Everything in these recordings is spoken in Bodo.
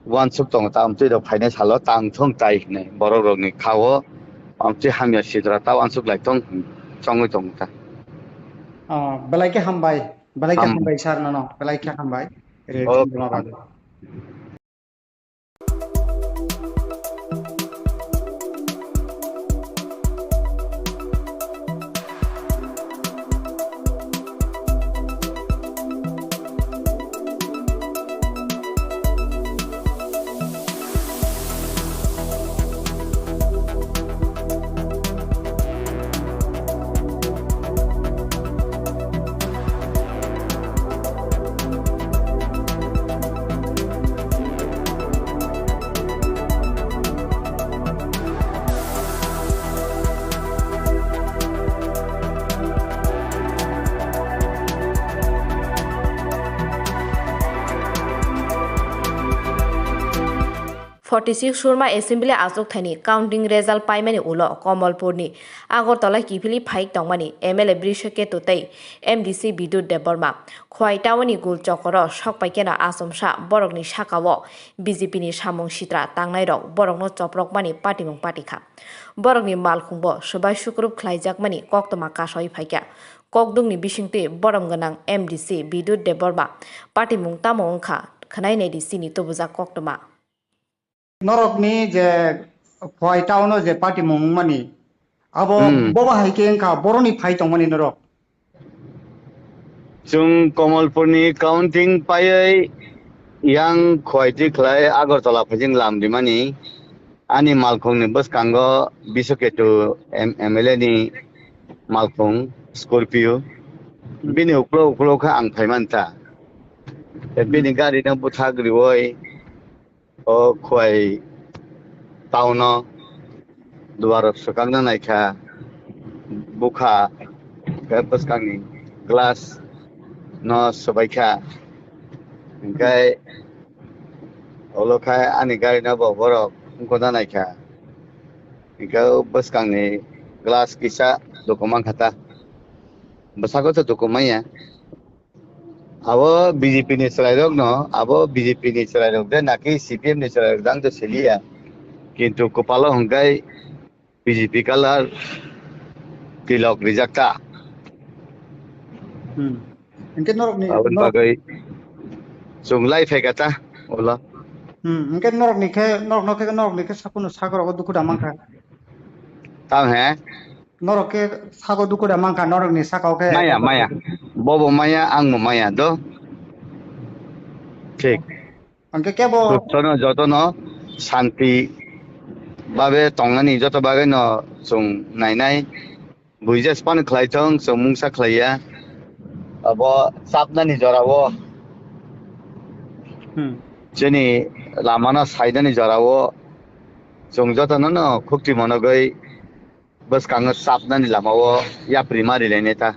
One sub tong tam tu the finance halo tang thong tai ne borok ni khawo tu hamya Sitra ta one sub like tong tong ta Belai ke hambai, belai ke ham hambai sar no, belai ke hambai. oh Belum apa. 46 Surma Assembly Azok Thani counting result paimani ulo Komalpurni Agortala Kipili Pike Tongmani MLA Birishaketu tei MDC Bidyut Debbarma Khowai tawani Golchakoro Shokpaikena Asomsha Borokni Shakawo BJP ni Samung Sitra Tangnairok Borokno Chprok mani Patimung Patikha Borokni Malkhungbo Subai Sukrup Khlaijakmani Koktoma Kasoi Phaikya Kokdungni Bishingte Borom Ganang MDC Bidyut Debbarma Patimung Tamo Ongkha Khanai Nei Sini Tobuja Koktoma Norok ni je Khowai town je party mung mani. Abo boba haike engka boroni phai tong mani norok. Chung Komalpurni counting payai yang Khowai ti khlai Agartala phajing lam di mani ani malkhung ni bus kango Birishaketu MLA ni malkhung Scorpio bini uklo kha ang phaimanta bini gari na buthagri oi o Khowai tauno duar sukangna naikha bukha bus kangi glass no sobaikha engkai olokai ani gari na borok koda naikha engkai bus kangi glass kisa dokumen kata besako tu dokumen ya abo BJP ni selairok no abo BJP ni selairok dan naki CPM ni selairok dang tu selia kintu kepala hongkai BJP kalar tilok rijakta Engke norok ni awal bagai sunglai fekata ola engke norok ni ke sakunu sakor ko duku damang ka. tang he Norok ke sako duku damang ka norok ni sakau ke. maya bobo maya ang maya do ঠিক Engke ke bo সুস্থ যতন শান্তি বাবে তংনানি যত বাগে ন जों नायनाय बुइजा स्पान खलायथों जों मुंसा खलाया अब साबनानि जरावो जोंनि लामाना साइडनि जरावो जों जतन न खुक्ति मनगै बस कांग साबनानि लामावो या प्रिमारि लेनेता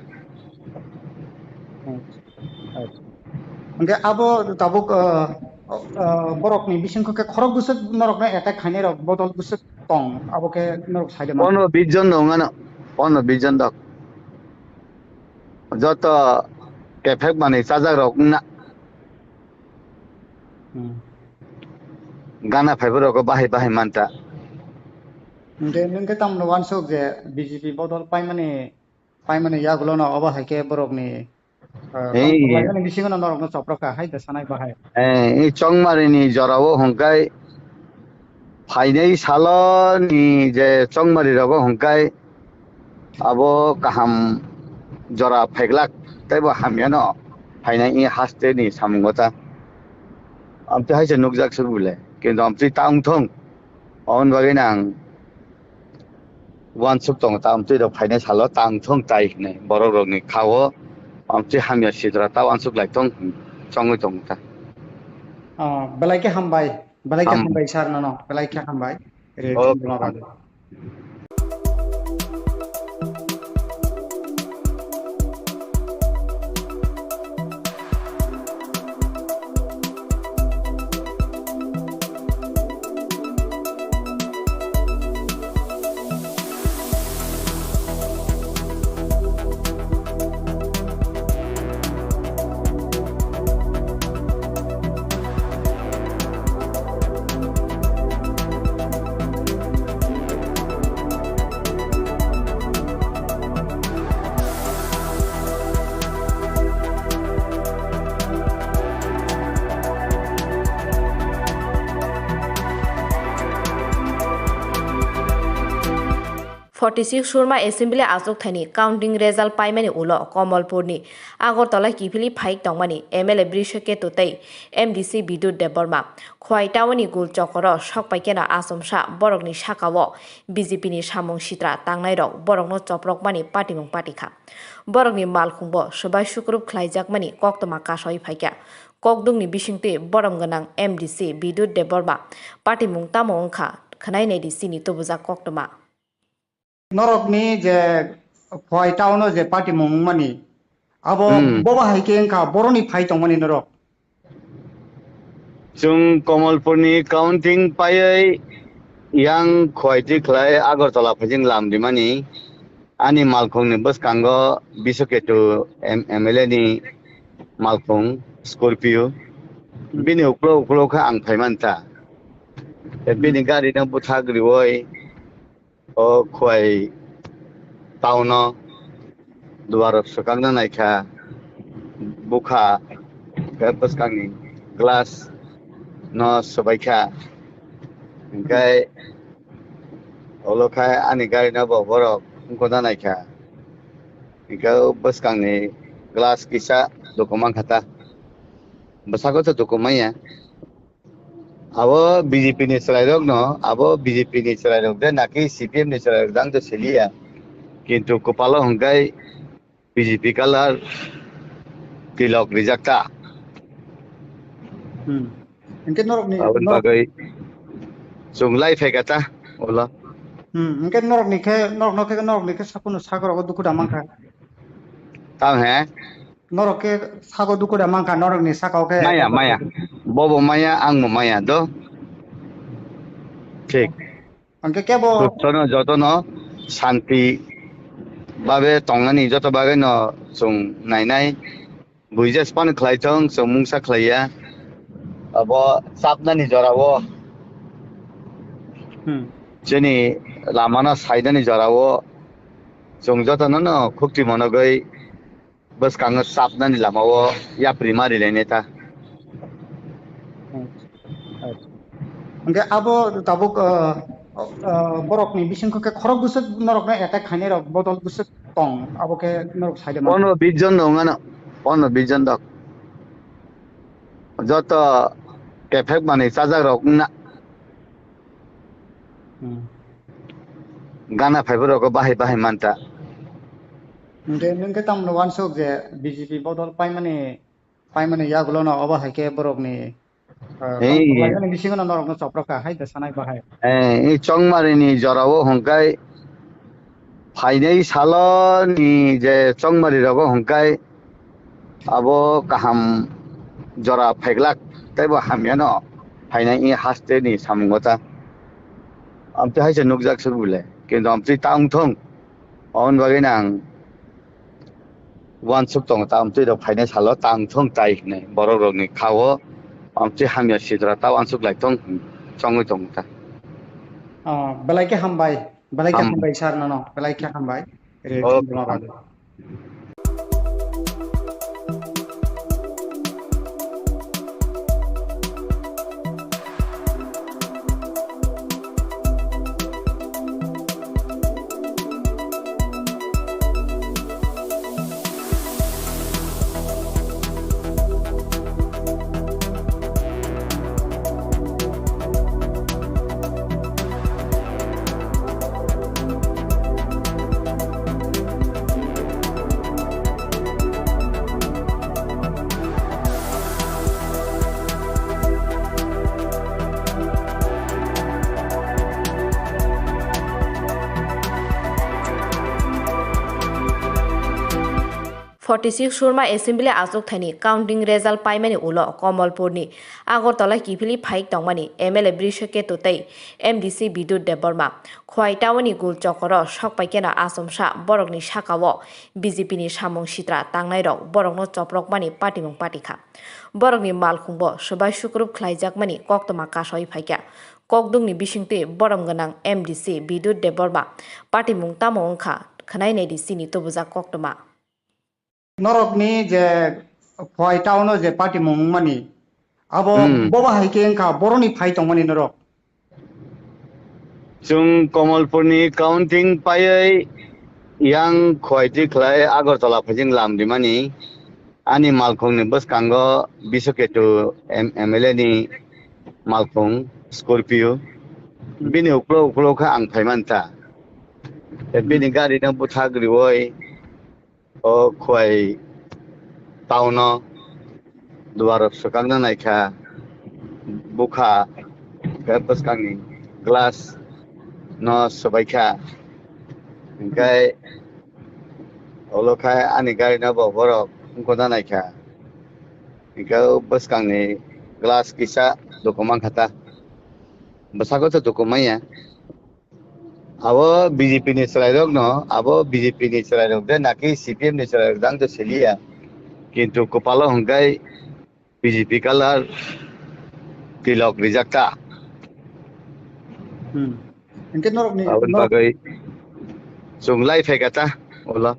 engke abo tabuk borok ni bisingko ke khorok busuk norok na attack khane rok botol busuk tong abo ke norok side ma. 15 জন নঙানো 15 জন দক যত কেফেক মানে চাজাক রক না গানা ফাইবার রক বাহাই মানতা Engke tam no wan sok je BJP botol pai mane ya gulo na oba haike borok ni Ini bising na norok na Chprok ka hai da sanai bahai. এই চংমারিনি জরাও হংকাই ফাইনাই সালনি যে চংমারি রক হংকাই আবো কাহাম জরা ফাইগলাক তাইবো হামিয়ানো ফাইনাই ই হাসতে নি সামুঙ্গতা আমতে হাইছে নুকজাক সুবুলে কিন্তু আমতে তাংথং অন বাগিনাং ওয়ান সুপ তং তামতে দ ফাইনাই সালো তাংথং তাই নে বড় রগনি খাও আমতে হামিয়া Sitra ta ওয়ান সুপ লাইতং চংই তংতা Belai ke hambai sar no, belai ke hambai. Belum apa. 46 surma assembly azok thani counting result paimani ulo Komolpurni Agartala kifili phaik tongmani MLA Birishaketu tei MDC Bidyut Debbarma Khowai tawani Golchakoro sokpaikena asomsa borokni sakao BJP ni Samung Sitra Tangnairok borokno Chprok mani patimung patikha borokni malkhungbo sabai sukrup khlaijakmani koktoma kasoi phaikya kokdungni bisingte borom ganang MDC Bidyut Debbarma patimung tamo ongkha khnai nei disini tobujak koktoma Norok ni je Khowai town je party mani abo boba haike engka boroni phai tongmani norok Jung Komolpurni counting payai yang Khowai ti khlai Agartala phajing lamdi mani ani malkhung ni baskango Birishaketu MLA ni malkhung Scorpio bini uklo kha ang phaimanta bini gari na buthagri oi o Khowai town duarok sakangna naikha bukha baskangni glass no sabaikha kai olokai ani gari na borok koda naikha ka baskangni glass kisa dokumang khata basago to dokumaya abo BJP ni Tangnairok no abo BJP ni Tangnairok de naki CPM ni Tangnairok dang to selia kintu kopalo hongkai BJP kalar tilok rijakta engke norok ni abun bagai sunglai fekata ola engke norok ni ke sapunu sagoro duku damangka tam he norok ke sago duku damangka norok ni sakau ke maya bobo maya angmo maya do ঠিক engke kebo jotono shanti babe tongani joto bagai no sung nainai buija span khlaitong mungsa khlaiya abo sapnani jorawo jeni lamana saidani jorawo sung jotono no khukti monogai bas kang sapnani lamawo ya primary leneta engke abo tabuk borok ni bisingko ke khorok busuk norok na attack khane rok botol busuk tong abo ke norok saide ma ono bijon dongana ono bijon dok joto kefek mani sajak rok na gana fiber rok bahai manta engke tam no wansok je BJP botol paimane yagulo na abo haike borok ni Ini bisingo na norok na Chprok hai da sanai bahai ini chongmari ni jorawo hongkai phainai salo ni je chongmari rogo hongkai abo kaham jora pheglak taibo hamyano phainai i haste ni samungota amte haise nukjak surbule kintu amte tangthong on baginang wan suk tong ta amte ro phainai salo tangthong tai ne borok rok ni khawo amte hamya Sitra ta wan suk laitong chongoi tong ta belai ke hambai sar no belai ke hambai re ma 46 surma assembly azok thani counting result paimani ulo Komolpurni Agartala kifili phaik tongmani MLA Birishaketu tei MDC Bidyut Debbarma Khowai tawani Golchakoro sokpaikena asomsa borokni sakao BJP ni Samung Sitra Tangnairok borokno Chprok mani patimung patikha borokni malkhungbo sabai sukrup khlaijakmani koktoma kasoi phaikya kokdungni bisingte borom ganang MDC Bidyut Debbarma patimung tamo ongkha khnai nei disini tobujak koktoma norok ni je Khowai town je party mani abo boba haike engka boroni phai tongmani norok जों कमलपुरनि काउन्टिं पायै yang khwaiti khlai agartala phajing lamdimani ani malkhongni boskango Birishaketu MLA ni malkhong Scorpio bini uklo kha ang phaimanta bini gari na buthagri oi o khwai tauno duar sokangna naikha bukha boskangi glass no sobaikha Engkai olokai ani gari na borok koda naikha engkau boskan ni glass kisa dokumen kata besako tu dokumen ya abo BJP ni selairok no abo BJP ni selairok dan naki CPM ni selairok dang tu selia kintu kepala engkai BJP kalar tilok rijakta engke norok ni abun bagai sunglai fekata ola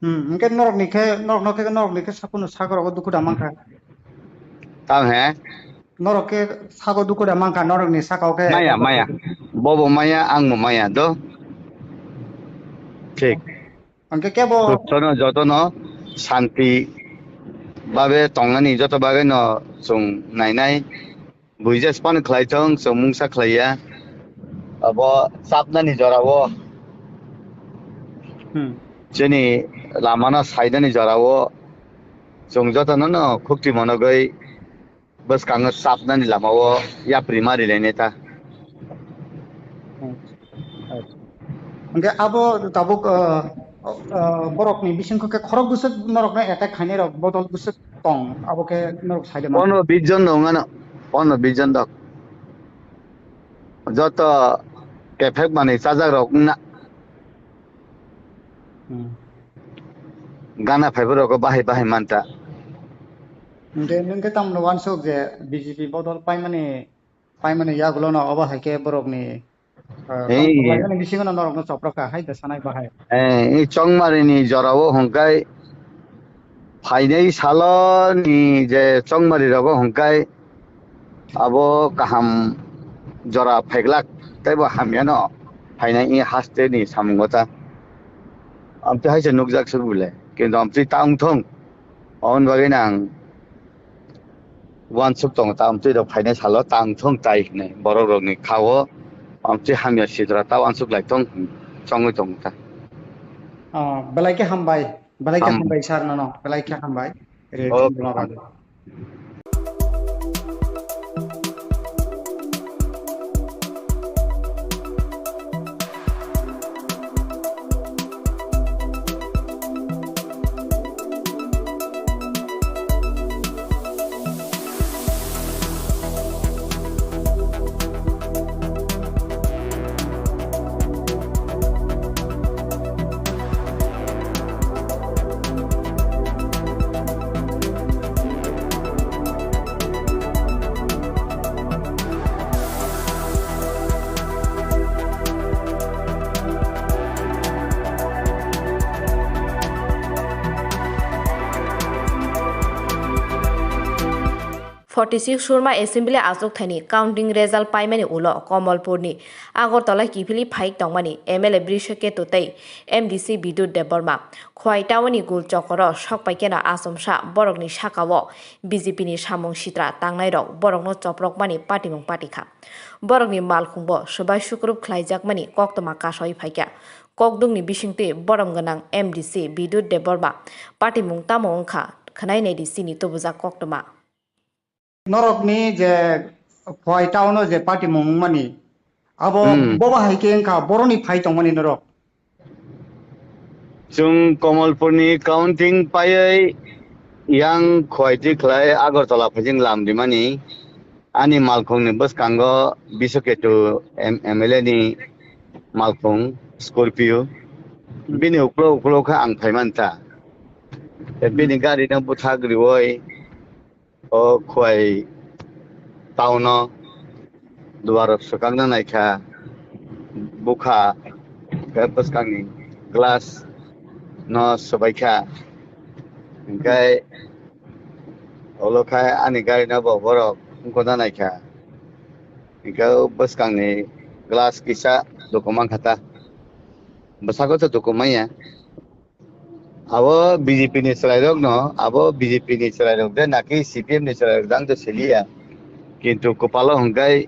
engke norok ni ke sapunu sagoro duku damangka tang he norok ke sago duku damangka norok ni sakau ke maya bobo maya ang mo maya do ঠিক engke kebo jotono shanti babe tongani joto bagai no sung nainai buija span khlaitong samung sa khlaiya abo sapnani jorawo jeni lamana saidani jorawo sung jotono no khukti monogai bas kang sapnani lamawo ya primary leneta engke abo tabuk borok ni bisingko ke khorok busuk norok na attack khane rok botol busuk tong abo ke norok saide ma ono bijon ngana ono bijon dok joto kefek mane sajak rok na gana fiber rok bahai manta engke tam no wansok je BJP botol pai mane ya gulo no abo haike borok ni lagane bisingo norok no Chprok hai da sanai bahai এই চংমারিনি জরাও হংকাই ফাইনাই সালনি যে চংমারি রগ হংকাই আবো কাহাম জরা ফেগলাক তাইবো হামিয়ানো ফাইনাই ই হাসতে নি সামুংগতা আমতে হাইছে নুকজাক সুরবুলে কিন্তু আমতে তাংথং অন বাগে নাং ওয়ান সুক তং তামতে দ ফাইনাই সালো তাংথং তাই নে বড় রগনি খাও আমতে হামিয়া সিদ্রা তা ওয়ান সুক লাইথং চংই তংতা belai ke hambai sar no belai ke hambai re bagu Forty-six Surma Assembly Azok Thani Counting Result Paimani Ulo Komolpurni Agortala Kipili Phaik Tongmani MLA Birishaketu tei MDC Bidyut Debbarma Khowai Tawani Golchakoro Shokpaikena Asomsha Borokni Shakawo BJP ni Samung Sitra Tangnairok Borokno Chprok mani Patimung Patikha Borokni Malkhungbo Sobai Sukrup Khlaijakmani Koktoma Kasoi Phaikya Kokdungni Bishingte Borom Ganang MDC Bidyut Debbarma Patimung Tamo Ongkha Khanai Nedi Sini Tobuja Koktoma norok ni je Khowai town je party mong mani abo boba haike engka boroni phai tong mani norok जों कमलपुरनि काउन्टिं पायै yang khwaiti khlai agartala phajing lamdimani ani malkhongni boskango Birishaketu MLA ni malkhong Scorpio bini uklo kha ang phaimanta bini gari na buthagri oi o khwai tauno duar sokangna naikha bukha boskangi glass no sobaikha engkai olokai ani gari na borok koda naikha engkau boskangi glass kisa dokumen kata. Besako tu dokumennya. Abo BJP ni selairok no, abo BJP ni selairok dan naki CPM ni selairok dang tu selia. Kintu kepala hongkai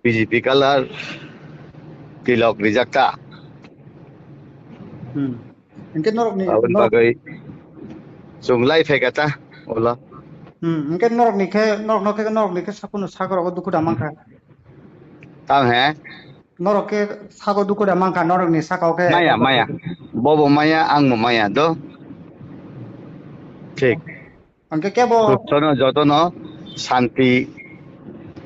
BJP kalar tilok rijakta. Mungkin norok ni Abun bagai sunglai fekata, olah. mungkin norok ni ke sapunu sagar aku duku damang ka. Tahu he? Norok ke sagar duku damang ka norok ni sakau ke. Maya. Bobo maya, ang maya do. ঠিক. Angke ke bo. Jotono jotono santi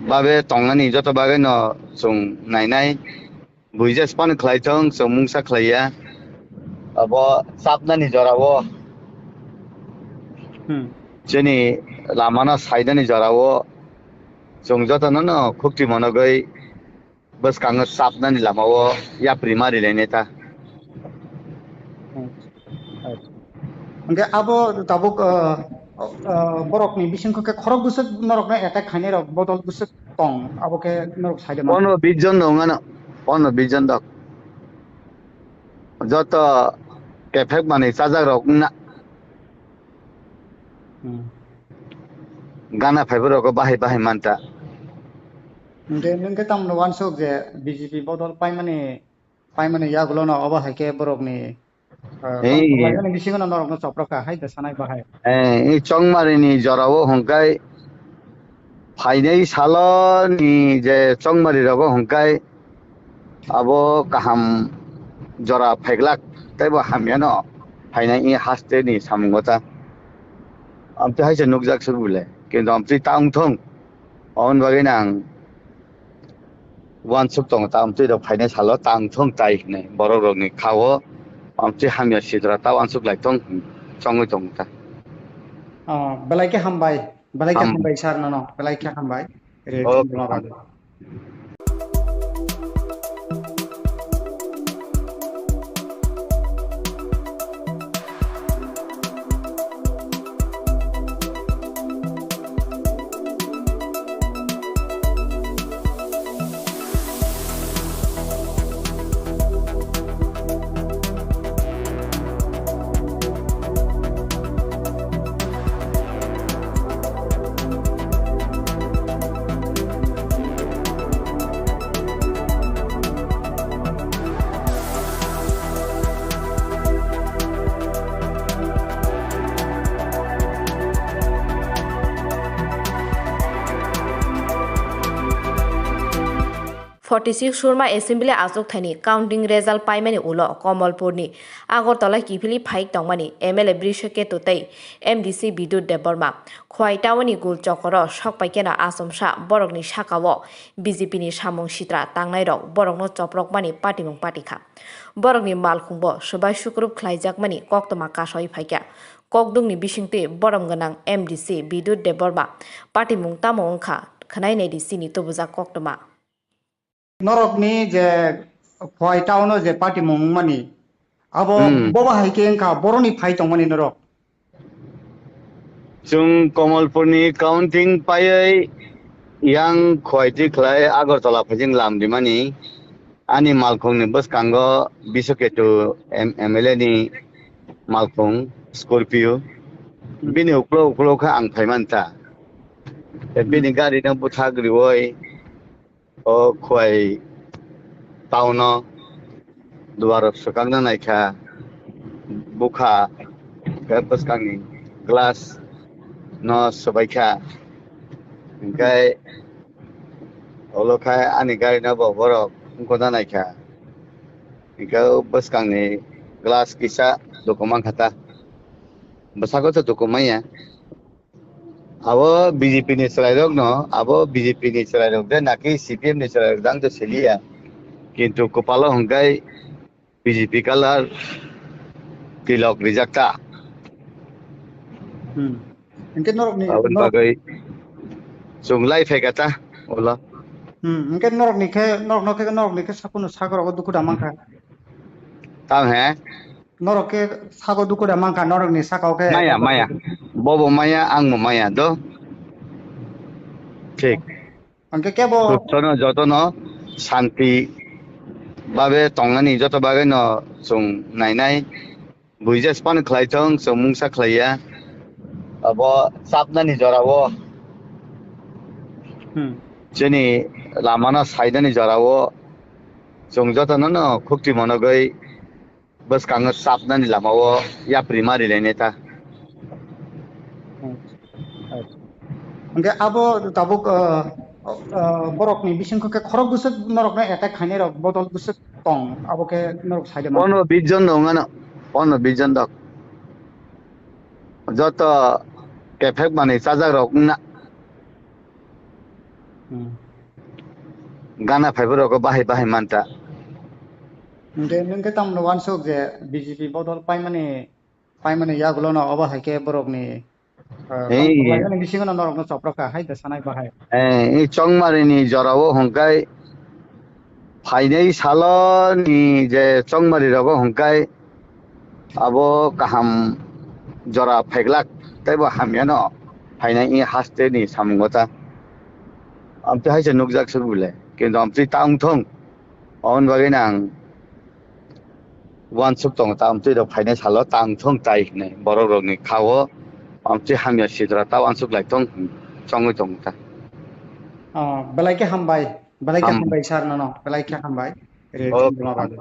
babe tongani joto bagai no sung nai buija span khlaitong samung sa khlaya abo sapna ni jorawo jeni lamana saida ni jorawo sung jotono no khukti monogai bas kang sapna ni lamawo ya primary leneta Angke abo tabuk borok ni bising ke khorok busuk norok na attack khane rok botol busuk tong abo ke norok saida ma. Pono bijon dong ano pono bijon dok joto kefek mani sajak rok na gana fiber rok bahai manta Nengke tam no wansok je BJP botol pai mane ya gulo no abo haike borok ni lagi ni bising no norok no Chprok ka hai da sanai bahai. এই চংমারিনি জরাও হংকাই ফাইনাই সালনি যে চংমারি রগো হংকাই আবো কাহাম জরা ফাইগলাক তাইবো হামিয়ানো ফাইনাই ই হাসতে নি সামুঙ্গতা আমতে হাইছে নুকজাক সুবুলে কিন্তু আমতে তাংথং অন বাগै নাং ওয়ান সুক দং তা আমতে দ ফাইনাই সালো তাংথং তাই নে বড় রগনি খাও আমতে হামিয়া সিদ্রা তা ওয়ান সুক লাইথং চংই দং তা Belai ke hambai sar no belai ke hambai. सुरमा एसेम्बली आजक थानी काउंटिंग रेजल्ट पाइमानि उलो कमलपुरनि आगरतला किफिली फाइक दंमानि MLA Birishaketu तै MDC Bidyut Debbarma Khowai टाउननि Golchakoro सकपाइकेना आसमसा बरकनि साकावो BJP नि Samung Sitra Tangnairok बरकनो Chprok मानि पार्टीमुं पार्टीखा बरकनि मालखुंबो सबाय सुक्रुब ख्लाइजाकमानि कक्तमा कासय फाइका ककदुंनि बिसिंते बरम गोनां MDC Bidyut Debbarma पार्टीमुं तामो ओंखा खनायनायदि सिनि तबुजा कक्तमा Norok ni je Khowai town no je party mong mani abo boba haike engka boroni phai tong mani norok जों कमलपुरनि काउन्टिं पायै yang Khowai khlai Agartala phajing lamdimani ani malkhongni baskango Birishaketu MLA ni malkhong Scorpio bini uklo kha ang phaimanta bini gari nang buthagriwoi o Khowai town no duar sakangna naikha bukha baskangi glass no sabaikha engkai olokai ani gari na borok koda naikha engkai baskangni glass kisa dokumen kata besako tu dokumennya abo BJP ni selairok no abo BJP ni selairok dan naki CPM ni selairok dang tu selia kintu kepala hongkai BJP kalar tilok rijakta Mungkin norok ni abun bagai sunglai fekata olah mungkin norok ni ke sapunu sagar aku duku damang ka tahu he norok ke sagar duku damang ka norok ni sakau ke maya bobo maya ang maya do ঠিক angke ke bo jotono santi babe tongani joto bagai no chung nainai buija span khlaithong samung sa khlaiya abo sapnani jorawo chini lamana saidani jorawo chung joto no khukti monogai bas kang sapnani lamawo ya primary leneta Angke abo tabuk borok ni bisingko ke khorok busuk norok na attack khane rok botol busuk tong abo ke norok saide ma ono bijon dongana ono bijon dok joto kefek mani sajak rok na gana fiber rok bahai manta nengke tam no wansok je BJP botol pai mane ya gulo na oba haike borok ni ni bisingo na norok na Chprok hai da sanai bahai এই চংমারিনি জরাও হংকাই ফাইনাই সালো ni je chongmari rogo hongkai abo kaham jora pheglak taibo hamyano fainai i haste ni samungota amti haise nukjak subule kintu amti taungthong on baginang wan suk tong ta amti do fainai salo taungthong tai ne borok rok ni khawo amti hamya Sitra ta wan suk lai tong chongoi tong ta belai ke hambai sar no belai ke hambai re ma bade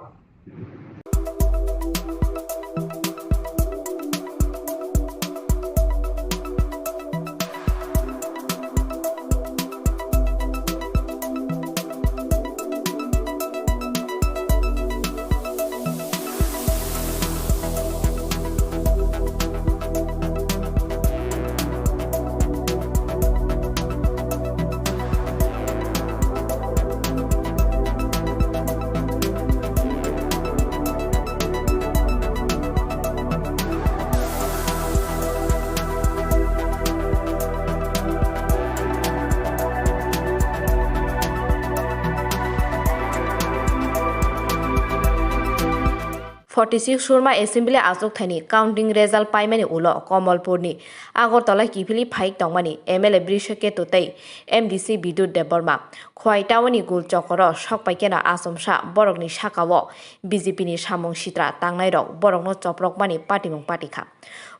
46 Surma Assembly Azok Thani counting result paimani ulo Komolpurni Agortala Kipili Phaik Tongmani MLA Birishaketu tei MDC Bidyut Debbarma Khowai tawani Golchakoro Shokpaikena Asomsha Borokni Shakawo BJP ni Samung Sitra Tangnairok Borokno Chprok mani Patimung Patikha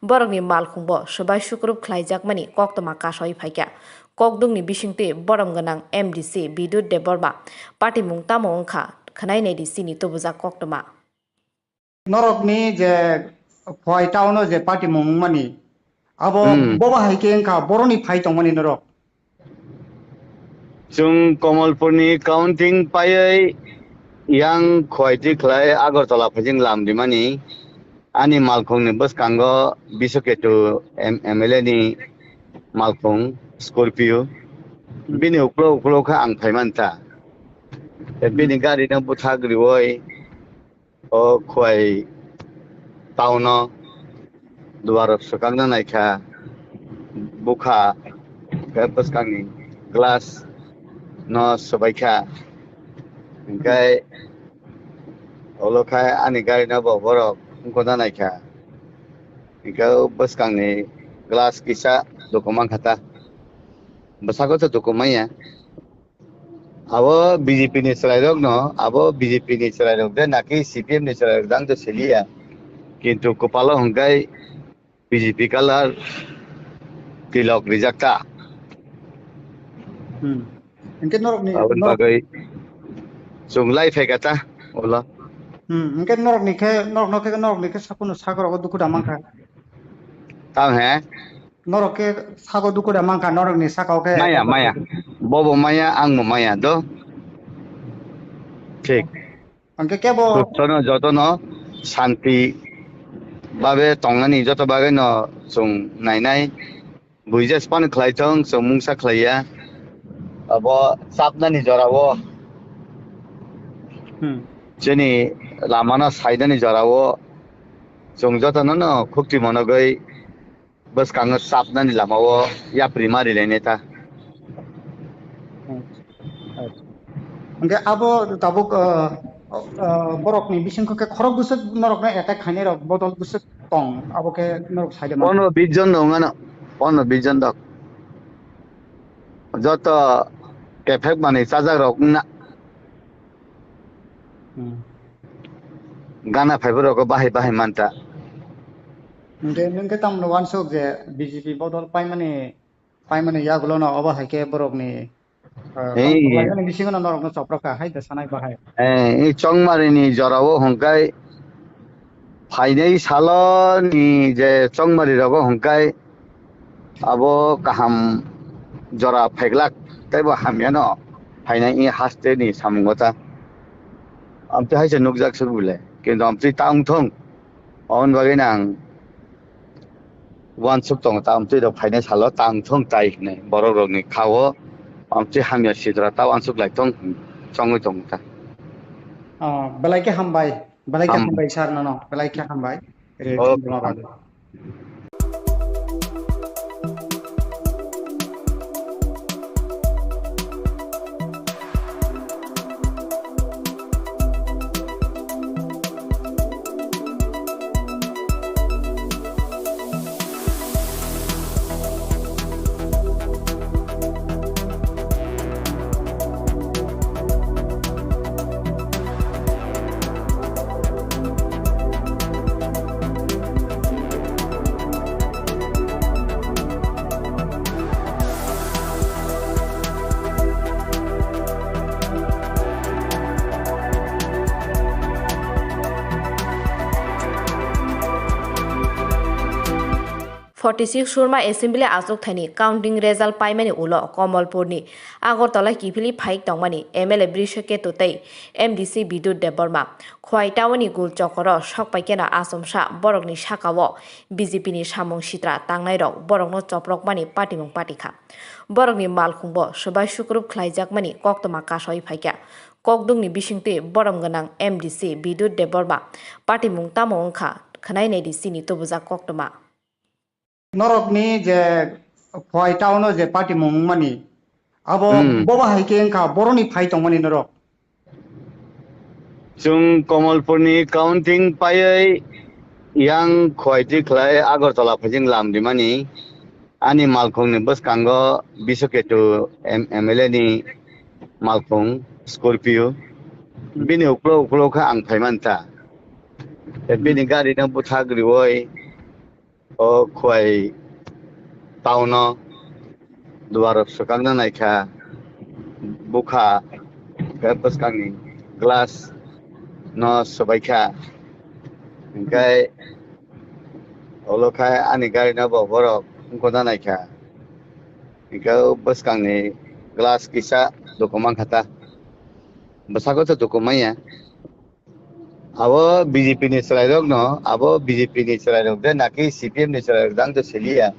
Borokni Malkhungbo Sabai Sukrup Khlaijakmani Koktoma Kasoi Phaikya Kokdungni Bishingte Borom Ganang MDC Bidyut Debbarma Patimung Tamo Ongkha Khanai Nedi Sini Tubuja Koktoma Norok ni je Khowai town je party mani abo boba haike ka boroni phai tongmani norok chung Komolpurni counting pai yang Khowai khlai Agartala phajing lamdimani ani malkhong ni bus kango Birishaketu MLA ni malkhong Scorpio bini uklo kha ang phaimanta bini gari na buthagri oi o Khowai town duar sakangna naikha bukha bus kangi glass no sabaikha kai olokai ani gari na borok koda naikha kai bus kangi glass kisa dokumen khata basako to dokumenya abo BJP ni Tangnairok no abo BJP ni Tangnairok de naki CPM ni Tangnairok dang to selia kintu kopalo hongkai BJP kalar tilok rijakta engke norok ni abun bagai sunglai fekata ola engke norok ni ke sakuno sagoro duku damangka tang he norok ke sago duku damangka norok ni sakau ke maya bobo maya ang maya do ঠিক engke kebo jotono jotono shanti babe tongani joto bagai no chung nainai buija span khlaithong samung sa khlaiya abo sapnani jorawo chini lamana saidani jorawo chung jotono no khukti monogai bas kang sapnani lamawo ya primary leneta engke abo tabuk borok ni bisingko ke khorok busuk norok na attack khane rok botol busuk tong abo ke norok saide ma ono bijon dongana ono bijon dok joto kefek mani sajak rok na Gana fiber bahay manta. Nungke tam wan sok je BJP bodol paimane yagulo na oba haike borok ni kampulai bisingo na norok na Chprok hai da sanai bahai. Chongmari ni jorao hongkai Fainai salo ni je Chongmari rogo hongkai abo kaham jora pheglak taibo hamyano Fainai haste ni samungota amte haise nukjak surbule kintu amte taungthong on bagai nang wan suk tong ta amte do Fainai salo taungthong tai ne borok rok ni khawo amte hamya Sitra ta wan suk lai tong chongoi tong ta Belai ke hambai sar no belai ke hambai re Debbarma badu. 46 Surma Assembly Azok Thani counting result paimani ulo Komolpurni Agortala Kipili Phaik Tongmani MLA Birishaketu tei MDC Bidyut Debbarma Khowai Tawani Golchakoro Shokpaikena Asomsha Borokni Shakawo BJP ni Samung Sitra Tangnairok Borokno Chprok mani Patimung Patikha Borokni Malkhungbo Sabai Sukrup Khlaijak mani Koktoma Kasoi Phaikya Kokdungni Bishingte Borom Ganang MDC Bidyut Debbarma Patimung Tamo Ongkha Khanai NDC ni Tobujak Koktoma Norok ni je Khowai town je party mani abo boba haike engka boroni phai tongmani norok Jung Komolpurni counting payai yang Khowai ti khlai Agartala phajing lamdimani ani malkhung ni baskango Birishaketu MLA ni malkhung Scorpio bini uklo kha ang phaimanta bini gari nang buthagriwoi o Khowai town duar sukangna naikha bukha baskangi glass no sobaikha engkai olokai ani gari na borok koda naikha engkai baskangi glass kisa dokumang khata basago to dokumaya abo BJP ni selairok no abo BJP ni selairok de naki CPM ni selairok dang to selia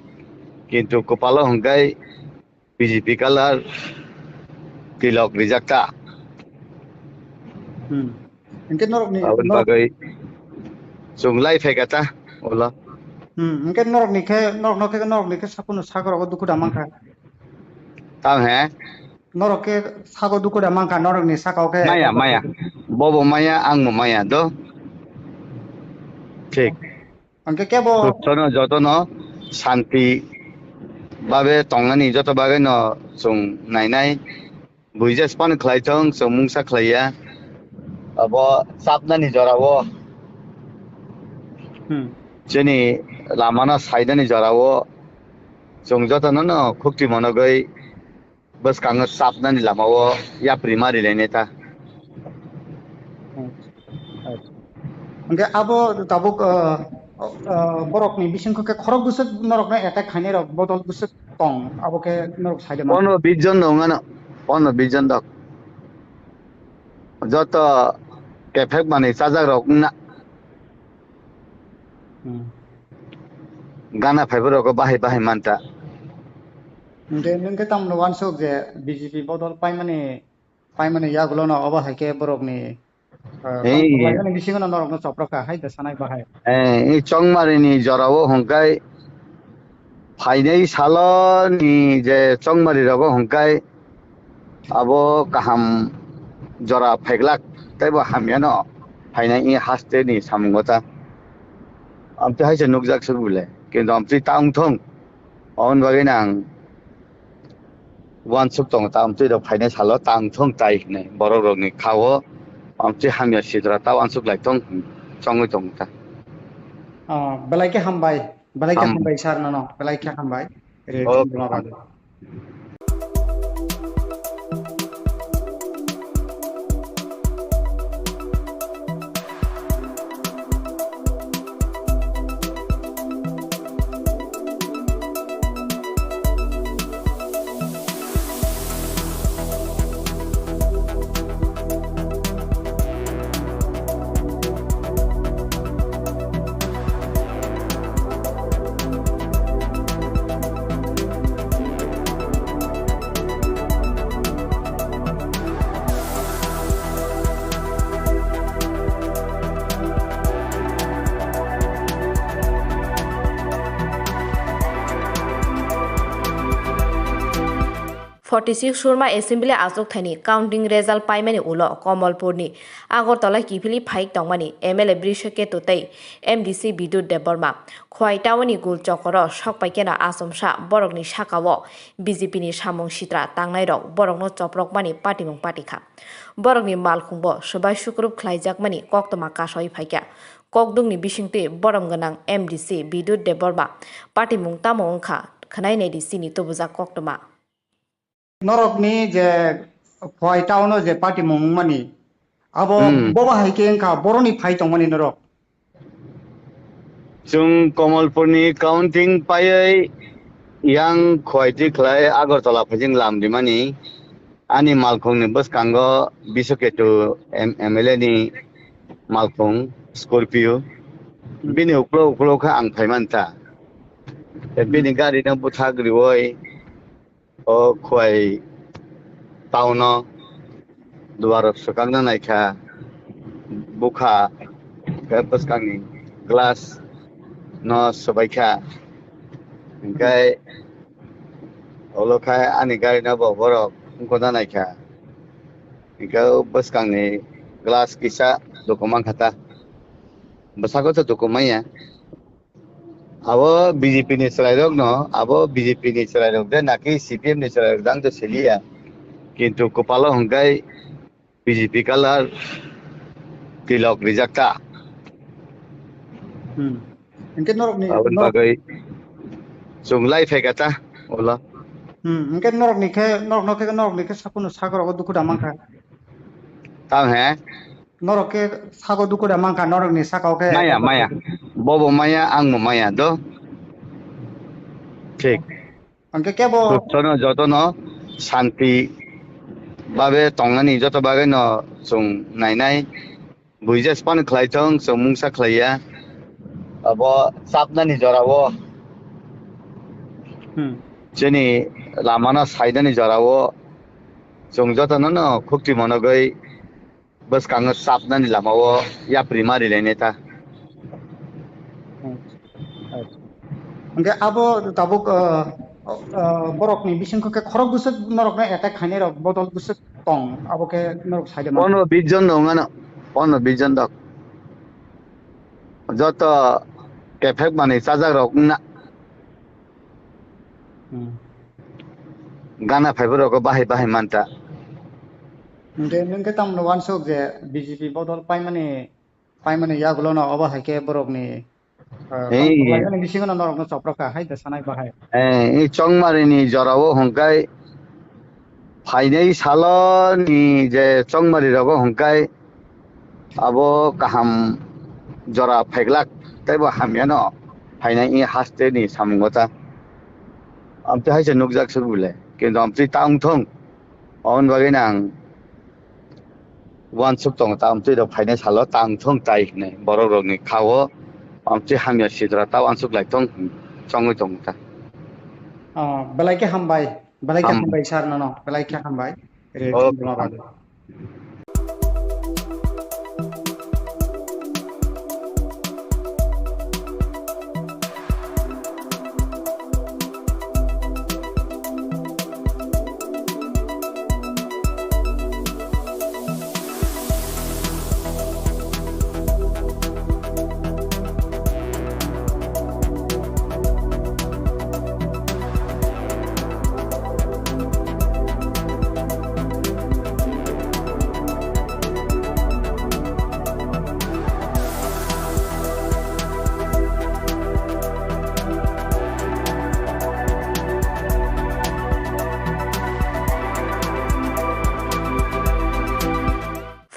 kintu kopalo hongkai BJP kalar tilok rijakta engke norok ni abon bagai sunglai fekata ola engke norok ni ke sapunu sagor go duku damangka tang he norok ke sago duku damangka norok ni sakau ke maya bobo maya ang maya do ঠিক engke kebo সুস্থ যতন শান্তি বাবে টংনানি যত বাগে ন সং নাইনাই বুইজাস পান খলাইথং সমুংসা খলাইয়া अब सापनानि जरावो जेनि लामाना साइडनि जरावो जों जतन न खुक्ति मनगै बस कांग सापनानि लामावो या प्रिमारि लेनेता engke abo tabuk borok ni bisingko ke khorok busuk norok na attack khane rok bodol busuk tong abo ke norok side ma 15 জন নঙানো 15 জন দক যত কেফেক মানে চাজাক রক না গানা ফাইবার রক বাহাই মানতা engke tam wan sok je BJP bodol paimane yagulo na oba haike borok ni kampulai bisingo na norok na Chprok hai da sanai bahai এই চংমারিনি জরাও হংকাই ফাইনাই সালো ni je চংমারি রগ হংকাই abo kaham jora pheglak taibo hamyano fainai haste ni samungota amte haise nukjak surbule kintu amte taungthong on bagai nang wan suk tong ta amte do fainai salo taungthong tai ne borok rok ni khawo amchi hamya Sitra tau ansuk lai tong chongoi tong ta belai ke Am. hambai sar no belai ke hambai re Oh. mabado Forty-six Surma Assembly Azok Thani counting result paimani ulo Komolpurni Agortala Kipili Pike Tongmani MLA Birishaketu tei MDC Bidyut Debbarma Khowai Tawani Golchakoro Shokpaikena Asomsha Borokni Shakawo BJP ni Samung Sitra Tangnairok Borokno Chprok mani Patimung Patikha Borokni Malkhungbo Sabai Sukrup Khlaijakmani Koktoma Kasoi Phaikya Kokdungni Bishingte Borom Ganang MDC Bidyut Debbarma Patimung Tamo Ongkha Khanai Nedi Sini Tubuja Koktoma norok ni je Khowai town je party mong mani abo boba haike engka boroni phai tong mani norok chung Komolpurni counting pai yang Khowai ti khlai Agartala phajing lamdi mani ani malkhong ni bus kango Birishaketu MLA ni malkhong Scorpio bini uklo kha ang phaimanta bini gari na buthagri oi o Khowai tauno duar sukangna naikha bukha bus kangi glass no sobaikha kai olokai ani gari na borok koda naikha kai bus kangi glass kisa dokumen khata basago to dokumen abo BJP ni Tangnairok no abo BJP ni Tangnairok de naki CPM ni Tangnairok dang to selia kintu kopalo hongkai BJP kalar tilok rijakta engke norok ni abun bagai sunglai fekata ola engke norok ni ke sakuno sagor go duku damang kha tang he norok ke sago duku damang kha norok ni sakau ke maya bobo maya ang maya do ঠিক engke kebo সুস্থ যতন শান্তি বাবে তংনানি যত বাগে ন সং নাইনাই বুইজে স্পান খলাইথং সং মুংসা খলাইয়া আব সাপনানি জরাবো যেনি লামানা সাইদানি জরাবো সং যতন ন খুকটি মনগৈ বস কাঙ্গ সাপনানি লামাবো ইয়া প্রিমারি লেনেতা engke abo tabuk borok ni bisingko ke khorok busuk norok na attack khane rok bodol busuk tong abo ke norok side ma 15 জন নঙানো 15 জন দক যত কেফেক মানে চাজাক রক না গানা ফাইবার রক বাহাই মানতা engke tam no wan sok je BJP bodol paimane ya gulo na oba haike borok ni ini bisingo na norok na Chprok hai da sanai bahai এই চংমারিনি জরাবো হংকাই ফাইনাই সালনি যে চংমারি রক হংকাই আবো কাহাম জরা ফাইগলাক তাইবো হামিয়ানো ফাইনাই ই হাসতে নি সামুঙ্গতা আমতে হাইছে নুকজাক সুবুলে কিন্তু আমতে তাংথং অন বাগিনাং ওয়ান সুক তং তামতে দ ফাইনাই সালো তাংথং তাই নে বড় রগনি খাও আমতে হামিয়া Sitra tau ansuk lai tong chongoi tong ta belai ke hambai sar no belai ke hambai re mabado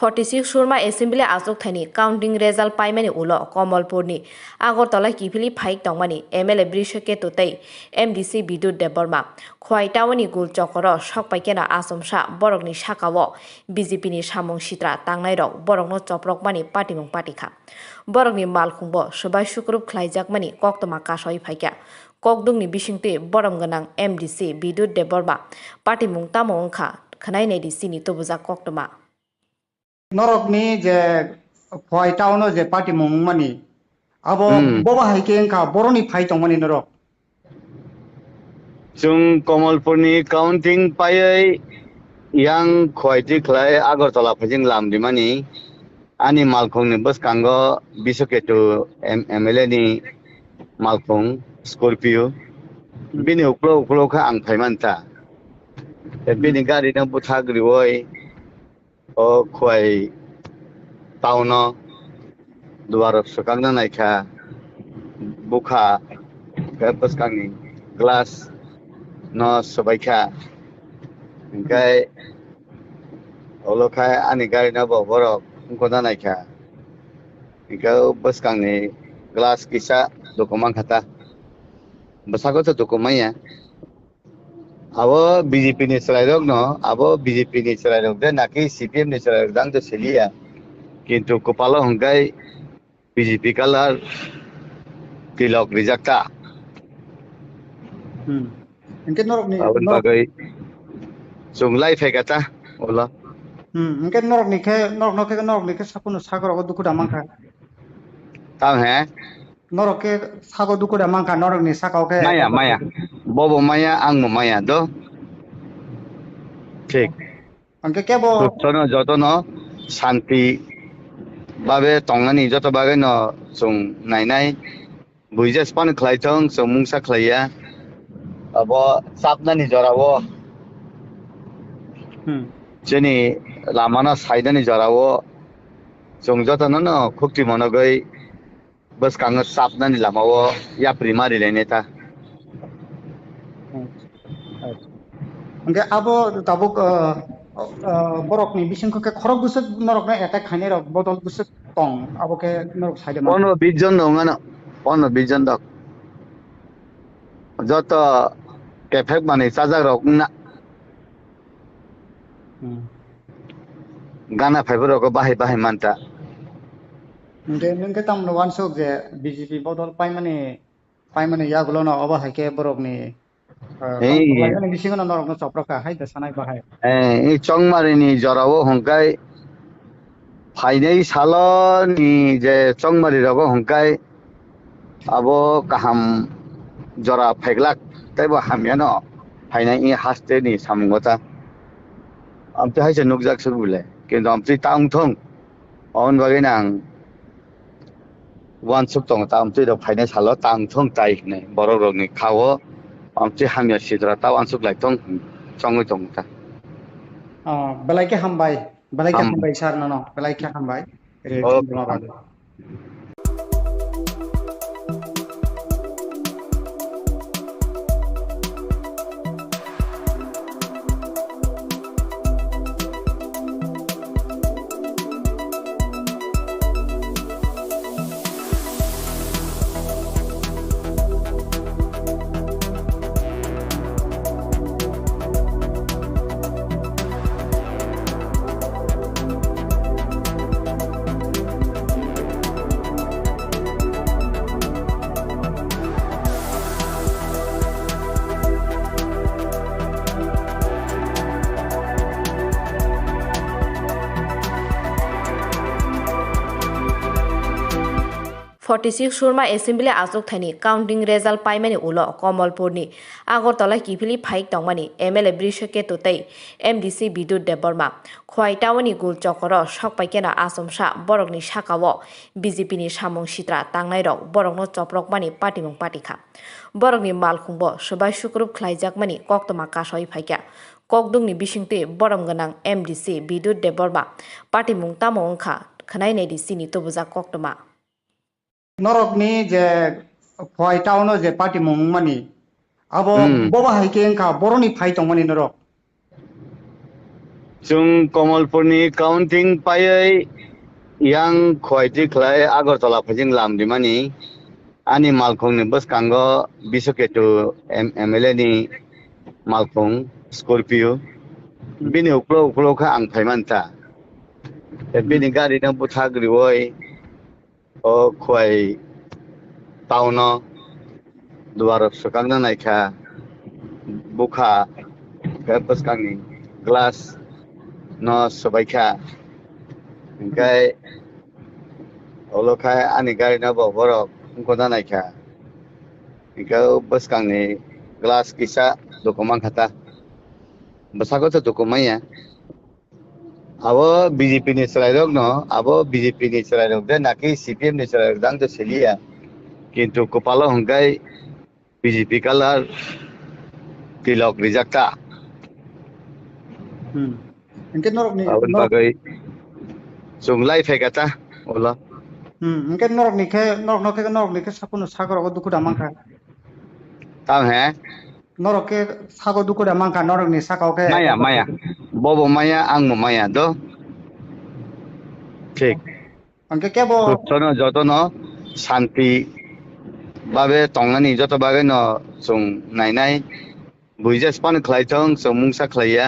46 Surma Assembly Azok Thani counting result paimani ulo Komalpurni Agortala Kipili Pike Tongmani MLA Birishaketu tei MDC Bidyut Debbarma Khowai Tawani Golchakoro Shokpaikena Asomsha Borokni Shakawo BJP ni Samung Sitra Tangnairok Borokno Chprok mani Patimung Patikha Borokni Malkhungbo Subai Sukrup Khlaijakmani Koktoma Kasoi Phaikya Kokdungni Bishingte Borom Ganang MDC Bidyut Debbarma Patimung Tamo Ongkha Khanai Nei Sini Tobujak Koktoma Norok ni je Khowai town je party mani abo boba hiking ka boroni phai tong mani norok Jung Komalpurni counting payai yang Khowai khlai Agartala phajing lamdi mani ani malkhong ni bus kango Birishaketu MLA ni malkhong Scorpio bini uklo kha ang phaimanta bini gari na buthagri oi o Khowai town duarok sakangna naikha bukha bus kangi glass no sabaikha kai olokai ani gari na borok koda naikha ka bus kangi glass kisa dokumen khata basago to dokumen ya abo BJP ni Tangnairok no abo BJP ni Tangnairok de naki CPM ni Tangnairok dang to selia kintu kopalo hongkai BJP kalar tilok rijakta Engke norok ni awon bagai sunglai fekata ola engke norok ni ke sapuno sagoro duku damang ka tam he norok ke sago duku damang ka norok ni sakau ke maya bobo maya ang mo maya do ঠিক engke kebo সুস্থ যতন শান্তি বাবে টংনানি যত বাগে ন जों नायनाय बुइजास पान खलायथों जों मुंसा खलाया अब सापनानि जरावो जोंनि लामाना साइडनि जरावो जों जतन न खुक्ति मनगै बस कांग सापनानि लामावो याप्रि मारि लेनेता engke abo tabuk borok ni bisingko ke khorok busuk norok na attack khane rok bodol busuk tong abo ke norok side ma 15 জন দङ না 15-20 জন দক যত কেফেক মানে সাজাক রক না গানা ফাইবার রক বাহাই মানতা engke tam no wansuk je BJP bodol pai mane ya gulo no abo haike borok ni ini bisingo norok no Chprok ka hai da sanai bahai এই চংমারিনি জরাও হংকাই ফাইনাই সালনি যে চংমারি রগ হংকাই আবো কাহাম জরা ফাইগলাক তাইবো হামিয়ানো ফাইনাই ই হাসতে নি সামুংগতা আমতে হাইছে নুকজাক সুবুলে কিন্তু আমতে তাংথং অন বাগে নাং ওয়ান সুক তং তামতে দ ফাইনাই সাল তাংথং তাই নে বড় রগনি খাও আমতে হামিয়া সিদ্রা তা ওয়ান সুক লাইথং চংই তংতা belai ke hambai sar no belai ke hambai Forty-six Surma Assembly Azok Thani counting result paimani ulo Komalpurni Agortala Kipili Pike Tongmani MLA Birishaketu tei MDC Bidyut Debbarma Khowai Tawani Golchakoro Shokpaikena Asomsha Borokni Shakawo BJP ni Samung Sitra Tangnairok Borokno Chprok mani Patimung Patikha Borokni Malkhungbo Subai Sukrup Khlaijakmani Koktoma Kasoi Phaikya Kokdungni Bishingte Borom Ganang MDC Bidyut Debbarma Patimung Tamo Ongkha Khanai Nei Sini Tobujak Koktoma norok ni je Khowai town je party mani abo boba hiking ka boroni phai tong mani norok जों कमलपुरनि काउन्टिं पायै yang khwaiti khlai agartala phajing lamdimani ani malkhongni boskango Birishaketu MLA ni malkhong Scorpio bini uklo kha ang phaimanta bini gari na buthagri oi o khwai tauno duar sukangna naikha bukha ka boskangni glass no sobaikha Engkai olokai ani gari na borok koda naikha engkau boskangni glass kisa dokumen khata besako to dokumen ya abo BJP ni selairok no abo BJP ni selairok de naki CPM ni selairok dang to selia kintu kopalo hongkai BJP kalar tilok rijakta engke norok ni abun bagai sunglai fekata ola engke norok ni ke sapunu sagor go duku damangka tang he norok ke sago duku damangka norok ni sakau ke maya bobo maya ang mo maya do ঠিক engke kebo সুস্থনো যতনো শান্তি বাবে তংনানি যত বাগে ন সং নাইনাই বুইজাস পান খলাইথং সমুংসা খলাইয়া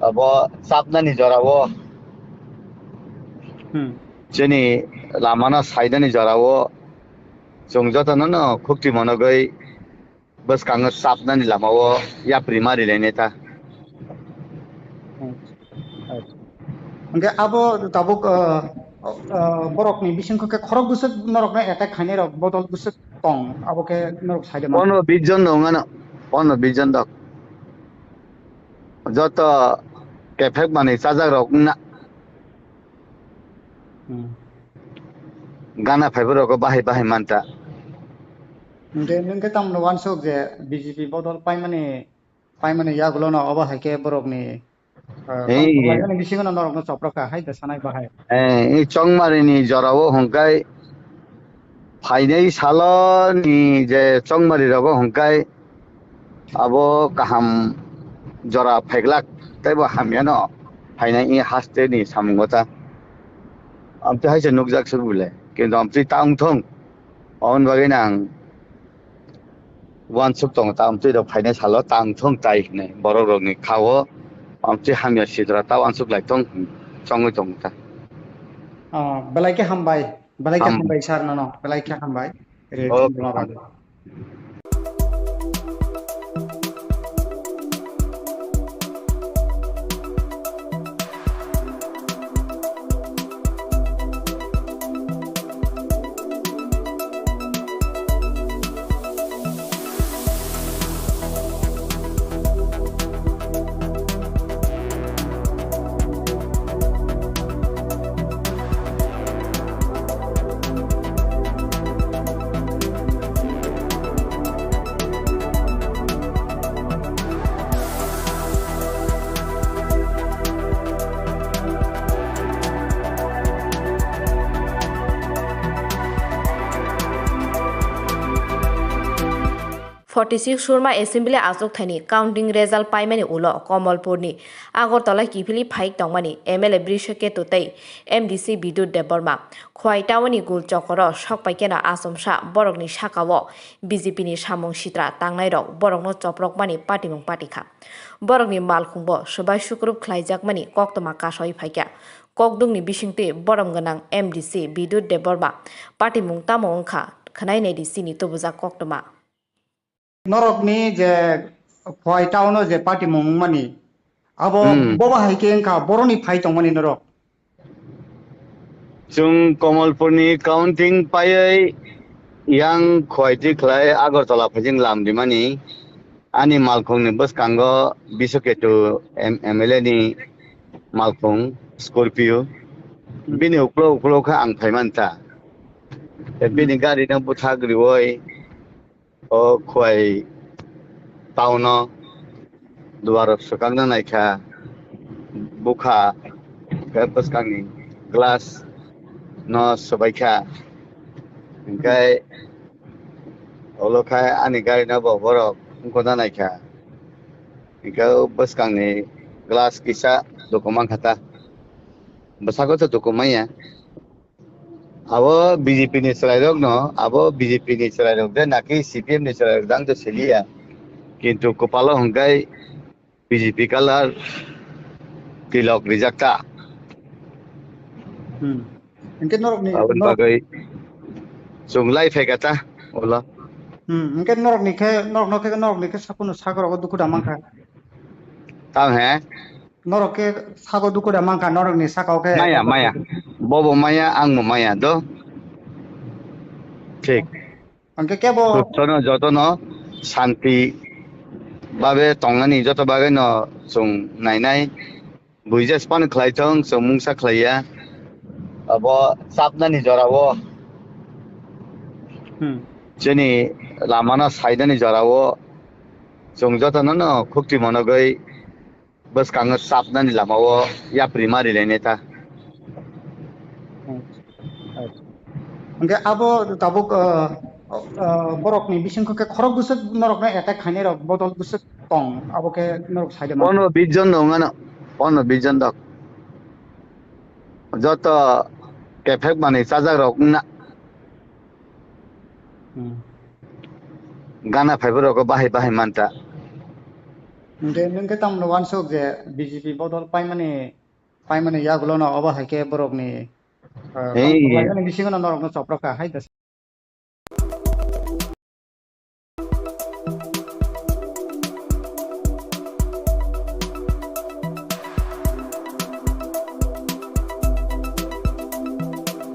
अब सापनानि जरावो जेनि लामाना साइडनि जरावो जों जतनो न खुक्ति मनगै बस कांग सापनानि लामावो या प्रिमारि लेनेता engke abo tabuk borok ni bisingko ke khorok busuk norok na attack khaine rok bodol busuk tong abo ke norok side ma 15 জন নঙানো 15 জন দক যত কেফেক মানে চাজাক রক না গানা ফাইবার রক বাহাই মানতা engke tam no wansok je BJP bodol pai mane ya gulo no aba haike borok ni lagani bisingo no norok no Chprok hai da sanai bahai এই চংমারিনি জরাও হংকাই ফাইনাই সালনি যে চংমারি রগ হংকাই আবো কাহাম জরা ফাইগলাক তাইবো হামিয়ানো ফাইনাই ই হাসতে নি সামুংগতা আমতে হাইছে নুকজাক সুবুলে কিন্তু আমতে তাংথং অন বাগে নাং ওয়ান সুক তং তা আমতে দ ফাইনাই সালো তাংথং তাই নে বড় রগনি খাও আমতে হামিয়া সিদ্রা তা one সুক লাইথং চংই তংতা belaike hambai sar no belaike hambai re belaike Forty-six Surma Assembly Azok Thani Counting Result Paimani Ulo Komolpurni Agortala Kipili Phaik Tongmani MLA Birishaketu tei MDC Bidyut Debbarma Khowai Tawani Golchakoro Shokpaikena Asomsha Borokni Shakawo BJP ni Samung Sitra Tangnairok Borokno Chprok mani Patimung Patikha Borokni Malkhungbo Sobai Sukrup Khlaijakmani Koktoma Kasoi Phaikya Kokdungni Bishingte Borom Ganang MDC Bidyut Debbarma Patimung Tamo Ongkha Khanai Nei Sini Tubuja Koktoma norok ni je Khowai town je party mung mani abo boba haike engka boroni phai tong mani norok जों कमलपुरनि काउन्टिं पायै yang khwaiti khlai agartala phajing lamdimani ani malkhongni boskango Birishaketu MLA ni malkhong Scorpio bini uklo kha ang phaimanta bini gari na buthagri oi o khwai tauno duar sukangna naikha bukha ka boskangni glass no sobaikha engkai olokai ani gari na borok koda naikha engkau boskangni glass kisa dokumen kata. Besako tu dokumen ya. Abo BJP ni selairok no, abo BJP ni selairok deh naki CPM ni selairok dang tu selia. Kintu kepala hongkai BJP kalar tilok rijakta. Mungkin norok ni Abun bagai sunglai fekata, olah. mungkin norok ni ke sapun sagar aku duku damang ka. Tahu he? Norok ke sagar duku damang ka norok ni sakau ke. Maya. Bobo maya, ang maya do. ঠিক. Mungkin ke bo. Jotono jotono santi babe tongani joto bagai no sung nai buija span khlaitong sung mungsa khlaiya abo sapna ni jorawo jeni lamana saida ni jorawo sung jotono no khukti monogai bas kanga sapna ni lamawo ya primary leneta Mungkin abo tabuk borok ni bising ke khorok busuk norok na attack Tangnairok botol busuk tong abo ke norok saida ma. Pono bijon dong ano pono bijon dok joto kefek mani sajak rok na gana fiber rok bahai manta Mungkin tam no wansok je BJP botol pai mane ya gulo na abo haike borok ni. Bising na norok na Chprok ka hai